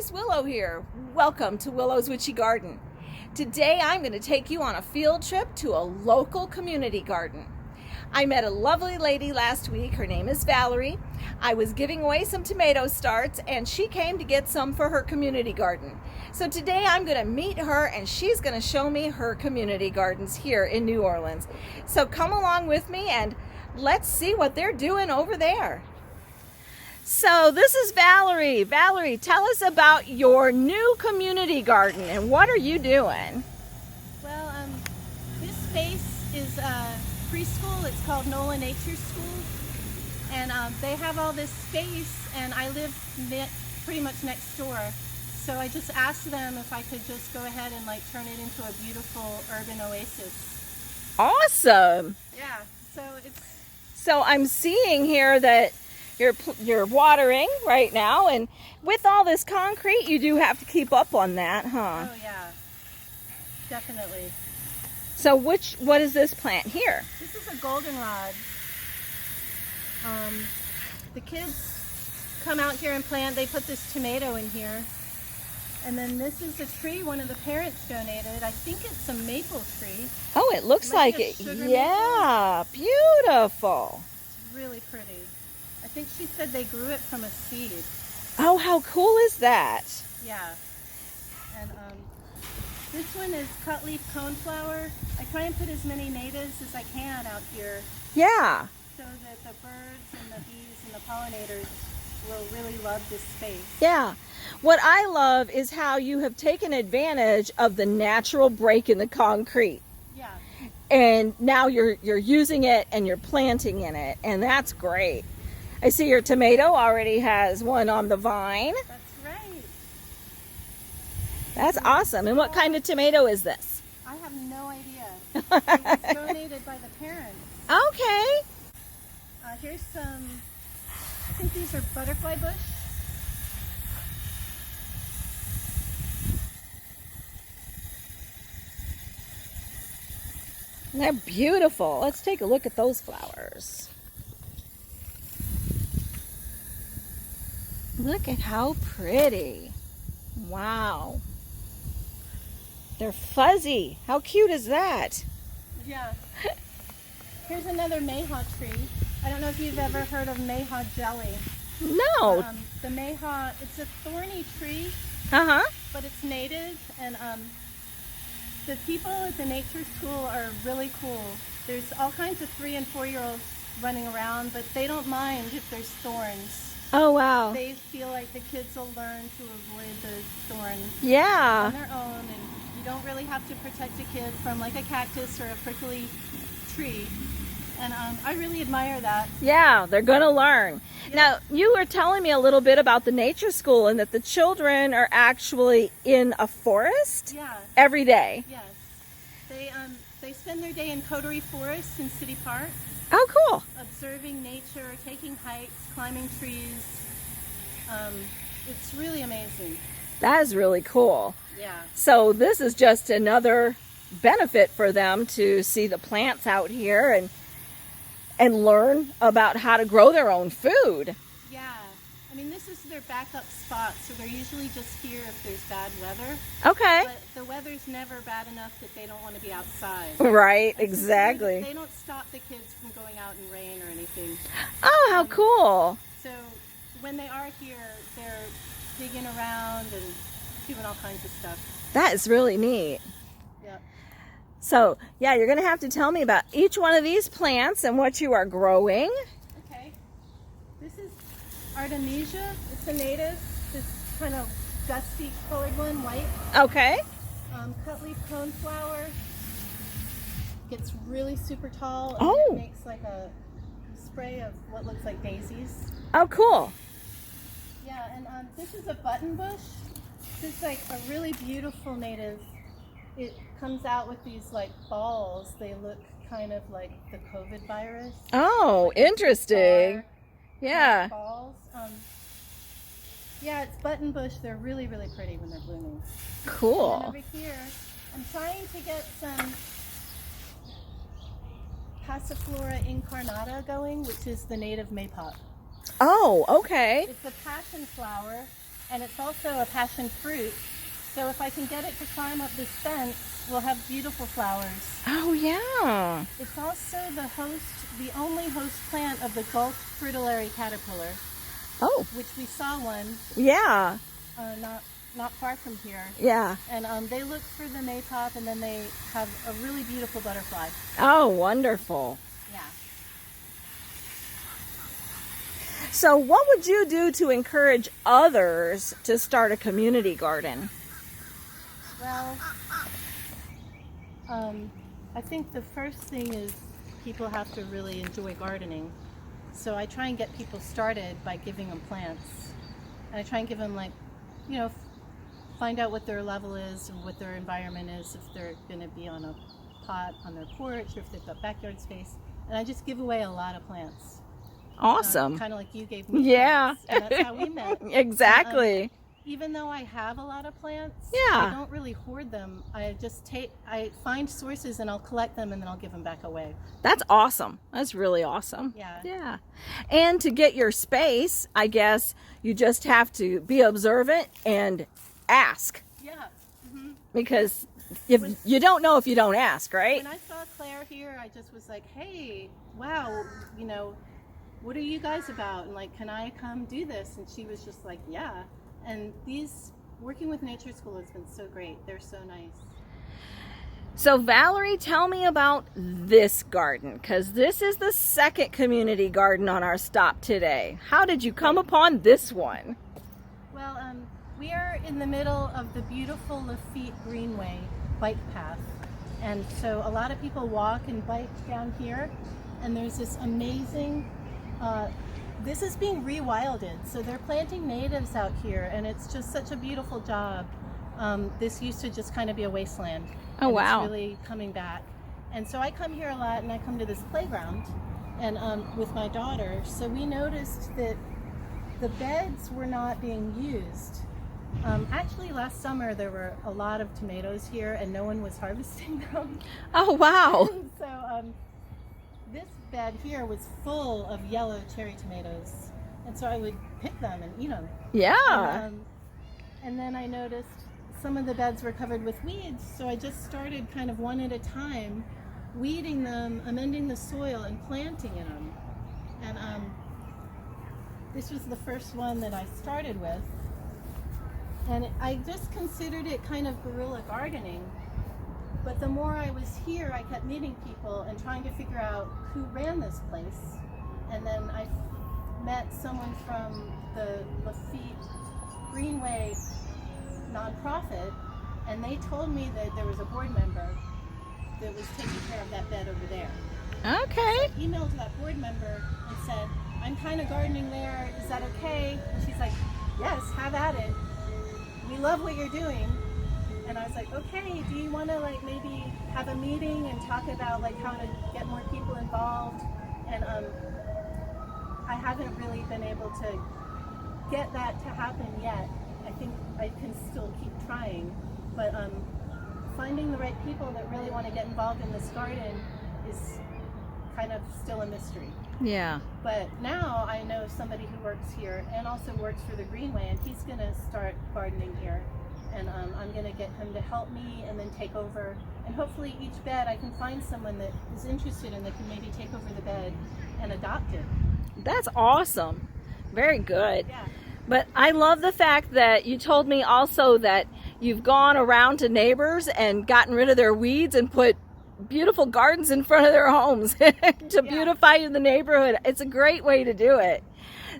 guys, Willow here. Welcome to Willow's Witchy Garden. Today I'm going to take you on a field trip to a local community garden. I met a lovely lady last week. Her name is Valerie. I was giving away some tomato starts and she came to get some for her community garden. So today I'm going to meet her and she's going to show me her community gardens here in New Orleans. So come along with me and let's see what they're doing over there. So this is Valerie. Valerie, tell us about your new community garden and what are you doing? Well, this space is preschool. It's called NOLA Nature School, and they have all this space, and I live pretty much next door. So I just asked them if I could just go ahead and turn it into a beautiful urban oasis. Awesome. Yeah. So I'm seeing here that you're watering right now, and with all this concrete, you do have to keep up on that, huh? Oh yeah, definitely. So what is this plant here? This is a goldenrod. The kids come out here and plant. They put this tomato in here. And then this is a tree one of the parents donated. I think it's a maple tree. Oh, it looks like it. Yeah, beautiful. It's really pretty. I think she said they grew it from a seed. Oh, how cool is that? Yeah. And this one is cut leaf coneflower. I try and put as many natives as I can out here. Yeah. So that the birds and the bees and the pollinators will really love this space. Yeah. What I love is how you have taken advantage of the natural break in the concrete. Yeah. And now you're using it and you're planting in it, and that's great. I see your tomato already has one on the vine. That's right. That's awesome. And what kind of tomato is this? I have no idea. It was donated by the parents. Okay. Here's some, I think these are butterfly bush. They're beautiful. Let's take a look at those flowers. Look at how pretty. Wow. They're fuzzy. How cute is that? Yeah. Here's another mayhaw tree. I don't know if you've ever heard of mayhaw jelly. No. The mayhaw, it's a thorny tree, Uh-huh. but it's native, and the people at the nature school are really cool. There's all kinds of 3- and 4-year-olds running around, but they don't mind if there's thorns. Oh, wow. They feel like the kids will learn to avoid the thorns Yeah. on their own, and you don't really have to protect a kid from like a cactus or a prickly tree. And I really admire that. Yeah, they're going to learn. Yeah. Now, you were telling me a little bit about the nature school and that the children are actually in a forest Yeah. every day. Yes. They spend their day in Coterie Forest in City Park, Oh, cool. observing nature, taking hikes, climbing trees. It's really amazing. That is really cool. Yeah. So this is just another benefit for them to see the plants out here and learn about how to grow their own food. Yeah. I mean, this is their backup spot, so they're usually just here if there's bad weather. Okay. But the weather's never bad enough that they don't want to be outside. Right, And exactly. They don't stop the kids from going out in rain or anything. Oh, how cool. So when they are here, they're digging around and doing all kinds of stuff. That is really neat. Yeah. So, yeah, you're going to have to tell me about each one of these plants and what you are growing. Okay. This is Artemisia. It's a native. This kind of dusty colored one, white. Okay. Cut leaf coneflower. Gets really super tall. And Oh. It makes like a spray of what looks like daisies. Oh, cool. Yeah, and this is a button bush. This is like a really beautiful native. It comes out with these like balls. They look kind of like the COVID virus. Oh, Like interesting. star Yeah. balls. Yeah, it's button bush. They're really, really pretty when they're blooming. And Cool. over here, I'm trying to get some Passiflora incarnata going, which is the native maypop. Oh, okay. It's a passion flower, and it's also a passion fruit. So if I can get it to climb up this fence, we'll have beautiful flowers. Oh, yeah. It's also the only host plant of the Gulf fritillary caterpillar, Oh, which we saw one yeah. not far from here. Yeah. And they look for the maypop, and then they have a really beautiful butterfly. Oh, wonderful. Yeah. So what would you do to encourage others to start a community garden? Well, I think the first thing is people have to really enjoy gardening. So I try and get people started by giving them plants. And I try and give them, like, you know, find out what their level is and what their environment is, if they're going to be on a pot on their porch or if they've got backyard space. And I just give away a lot lot. Awesome. Kind of like you gave me Yeah. plants, and that's how we met. Exactly. Even though I have a lot of plants, Yeah. I don't really hoard them. I find sources and I'll collect them and then I'll give them back away. That's awesome. That's really awesome. Yeah. Yeah. And to get your space, I guess you just have to be observant and ask, Yeah. Mm-hmm. because if you don't know if you don't ask, right? When I saw Claire here, I just was like, hey, wow, you know, what are you guys about? And like, can I come do this? And she was just like, yeah. And working with Nature School has been so great. They're so nice. So Valerie, tell me about this garden, because this is the second community garden on our stop today. How did you come upon this one? Well, we are in the middle of the beautiful Lafitte Greenway bike path. And so a lot of people walk and bike down here. And there's this amazing, this is being rewilded. So they're planting natives out here, and it's just such a beautiful job. This used to just kind of be a wasteland. Oh, and wow. It's really coming back. And so I come here a lot, and I come to this playground and with my daughter. So we noticed that the beds were not being used. Actually, last summer there were a lot of tomatoes here, and no one was harvesting them. Oh, wow. So this bed here was full of yellow cherry tomatoes, and so I would pick them and eat them. Yeah. And then I noticed some of the beds were covered with weeds, so I just started kind of one at a time, weeding them, amending the soil, and planting in them. And this was the first one that I started with. And I just considered it kind of guerrilla gardening. But the more I was here, I kept meeting people and trying to figure out who ran this place. And then I met someone from the Lafitte Greenway nonprofit, and they told me that there was a board member that was taking care of that bed over there. Okay. So I emailed that board member and said, I'm kind of gardening there, is that okay? And she's like, yes, have at it. We love what you're doing. And I was like, okay, do you want to like maybe have a meeting and talk about like how to get more people involved? And I haven't really been able to get that to happen yet. I think I can still keep trying, but finding the right people that really want to get involved in this garden is kind of still a mystery. Yeah. But now I know somebody who works here and also works for the Greenway, and he's going to start gardening here. And I'm going to get him to help me and then take over. And hopefully each bed I can find someone that is interested and that can maybe take over the bed and adopt it. That's awesome. Very good. Yeah. But I love the fact that you told me also that you've gone around to neighbors and gotten rid of their weeds and put beautiful gardens in front of their homes to beautify the neighborhood. It's a great way to do it.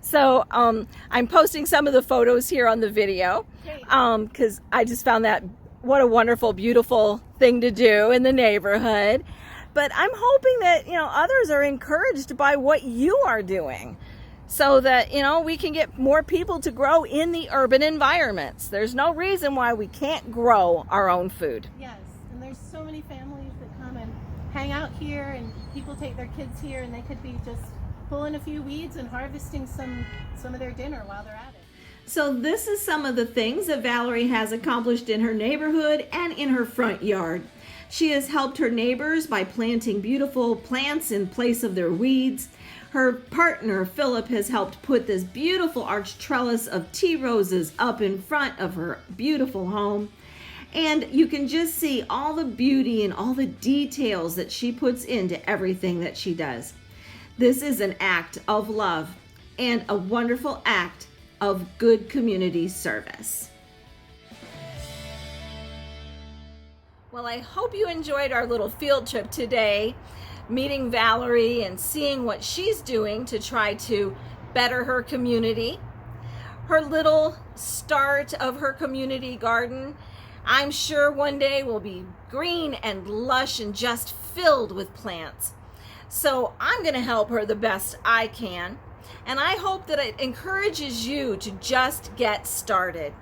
So I'm posting some of the photos here on the video because I just found that what a wonderful, beautiful thing to do in the neighborhood. But I'm hoping that, others are encouraged by what you are doing so that, we can get more people to grow in the urban environments. There's no reason why we can't grow our own food. Yes, and there's so many families that come and hang out here, and people take their kids here, and they could be just pulling a few weeds and harvesting some of their dinner while they're at it. So this is some of the things that Valerie has accomplished in her neighborhood and in her front yard. She has helped her neighbors by planting beautiful plants in place of their weeds. Her partner, Philip, has helped put this beautiful arched trellis of tea roses up in front of her beautiful home. And you can just see all the beauty and all the details that she puts into everything that she does. This is an act of love and a wonderful act of good community service. Well, I hope you enjoyed our little field trip today, meeting Valerie and seeing what she's doing to try to better her community. Her little start of her community garden, I'm sure one day will be green and lush and just filled with plants. So I'm going to help her the best I can, and I hope that it encourages you to just get started.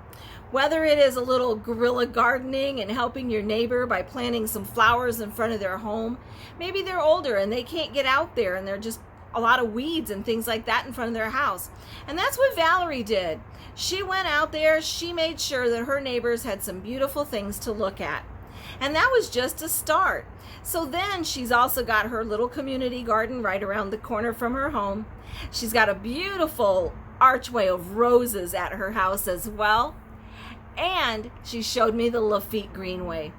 Whether it is a little guerrilla gardening and helping your neighbor by planting some flowers in front of their home. Maybe they're older and they can't get out there and they're just a lot of weeds and things like that in front of their house. And that's what Valerie did. She went out there, she made sure that her neighbors had some beautiful things to look at. And that was just a start. So then she's also got her little community garden right around the corner from her home. She's got a beautiful archway of roses at her house as well. And she showed me the Lafitte Greenway.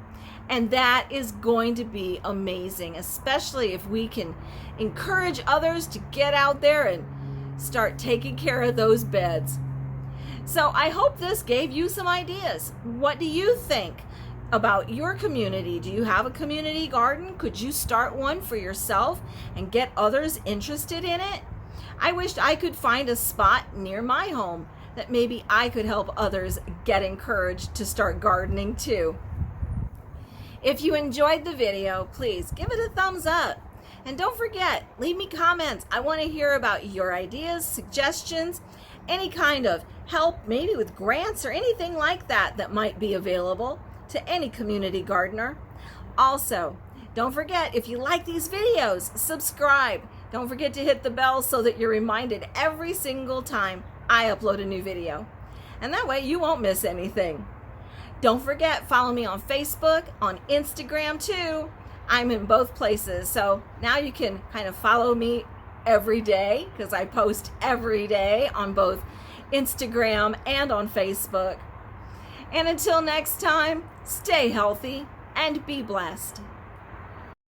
And that is going to be amazing, especially if we can encourage others to get out there and start taking care of those beds. So I hope this gave you some ideas. What do you think about your community? Do you have a community garden? Could you start one for yourself and get others interested in it? I wished I could find a spot near my home that maybe I could help others get encouraged to start gardening too. If you enjoyed the video, please give it a thumbs up. And don't forget, leave me comments. I want to hear about your ideas, suggestions, any kind of help, maybe with grants or anything like that that might be available to any community gardener. Also, don't forget, if you like these videos, subscribe. Don't forget to hit the bell so that you're reminded every single time I upload a new video. And that way you won't miss anything. Don't forget, follow me on Facebook, on Instagram too. I'm in both places, so now you can kind of follow me every day because I post every day on both Instagram and on Facebook. And until next time, stay healthy and be blessed.